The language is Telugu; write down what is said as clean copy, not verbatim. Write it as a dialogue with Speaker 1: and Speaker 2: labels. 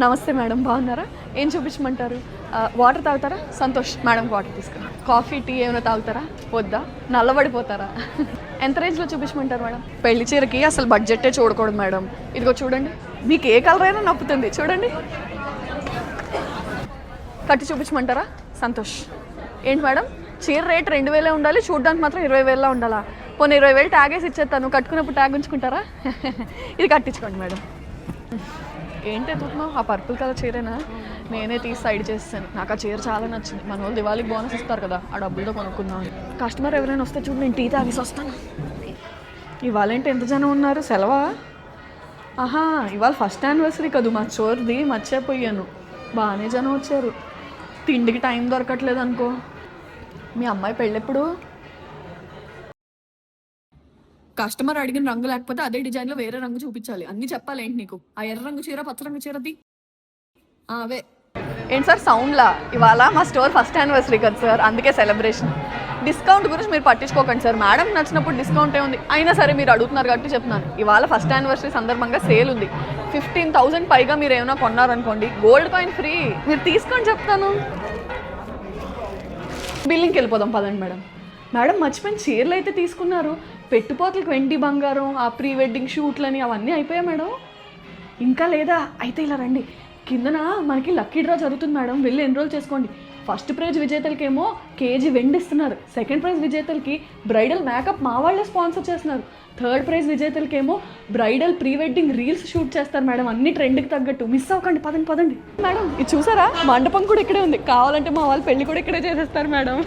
Speaker 1: నమస్తే మేడం, బాగున్నారా? ఏం చూపించమంటారు? వాటర్ తాగుతారా? సంతోష్, మేడం వాటర్ తీసుకురా. కాఫీ, టీ ఏమైనా తాగుతారా? వద్దా? నల్లబడిపోతారా? ఎంత రేంజ్లో చూపించమంటారు మేడం? పెళ్లి చీరకి అసలు బడ్జెట్టే చూడకూడదు మేడం. ఇదిగో చూడండి, మీకు ఏ కలర్ అయినా నప్పుతుంది. చూడండి, కట్టి చూపించమంటారా? సంతోష్. ఏంటి మేడం, చీర రేట్ 2000 ఉండాలి, చూడడానికి మాత్రం 20,000 ఉండాలా? పోనీ 20,000 ట్యాగ్ వేసి ఇచ్చేస్తాను, కట్టుకున్నప్పుడు ట్యాగ్ ఉంచుకుంటారా? ఇది కట్టించుకోండి మేడం. ఏంటి ఎత్తుతున్నావు? ఆ పర్పుల్ కలర్ చీరేనా? నేనే తీసి సైడ్ చేస్తాను. నాకు ఆ చీర చాలా నచ్చింది. మన వాళ్ళు దివాళీకి బోనస్ ఇస్తారు కదా, ఆ డబ్బులతో కొనుక్కున్నాను. కస్టమర్ ఎవరైనా వస్తే చూడు, నేను టీ తాగేసి వస్తాను. ఇవాళ ఏంటి ఎంత జనం ఉన్నారు? సెలవా? ఆహా, ఇవాళ ఫస్ట్ యానివర్సరీ కదా మా చోర్ది, మర్చిపోయాను. బాగానే జనం వచ్చారు. తిండికి టైం దొరకట్లేదు అనుకో. మీ అమ్మాయి పెళ్ళెప్పుడు? కస్టమర్ అడిగిన రంగు లేకపోతే అదే డిజైన్లో వేరే రంగు చూపించాలి. అన్నీ చెప్పాలి ఏంటి నీకు? ఆ ఎర్ర రంగు చీర, పచ్చ రంగు చీరది అవే. ఏంటి సార్ సౌండ్లా? ఇవాళ మా స్టోర్ ఫస్ట్ యానివర్సరీ కదా సార్, అందుకే సెలబ్రేషన్. డిస్కౌంట్ గురించి మీరు పట్టించుకోకండి సార్. మేడం నచ్చినప్పుడు డిస్కౌంటే ఉంది. అయినా సరే మీరు అడుగుతున్నారు కాబట్టి చెప్తున్నాను. ఇవాళ ఫస్ట్ యానివర్సరీ సందర్భంగా సేల్ ఉంది. 15,000 పైగా మీరు ఏమైనా కొన్నారనుకోండి, గోల్డ్ కాయిన్ ఫ్రీ. మీరు తీసుకొని చెప్తాను. బిల్లింగ్కి వెళ్ళిపోదాం పదండి మేడం. మేడం మర్చిపోయిన చీరలు అయితే తీసుకున్నారు. పెట్టుపోతలకు వెండి బంగారం, ఆ ప్రీ వెడ్డింగ్ షూట్లని అవన్నీ అయిపోయాయి మేడం. ఇంకా లేదా? అయితే ఇలా రండి, కిందన మనకి లక్కీ డ్రా జరుగుతుంది మేడం, వెళ్ళి ఎన్రోల్ చేసుకోండి. ఫస్ట్ ప్రైజ్ విజేతలకేమో కేజీ వెండి ఇస్తున్నారు. సెకండ్ ప్రైజ్ విజేతలకి బ్రైడల్ మేకప్ మా వాళ్ళే స్పాన్సర్ చేస్తున్నారు. థర్డ్ ప్రైజ్ విజేతలకేమో bridal pre wedding reels shoot చేస్తారు మేడం. అన్ని ట్రెండ్కి తగ్గట్టు. మిస్ అవ్వకండి, పదండి పదండి. మేడం ఇది చూసారా? మండపం కూడా ఇక్కడే ఉంది. కావాలంటే మా వాళ్ళు పెళ్లి కూడా ఇక్కడే చేసేస్తారు మేడం.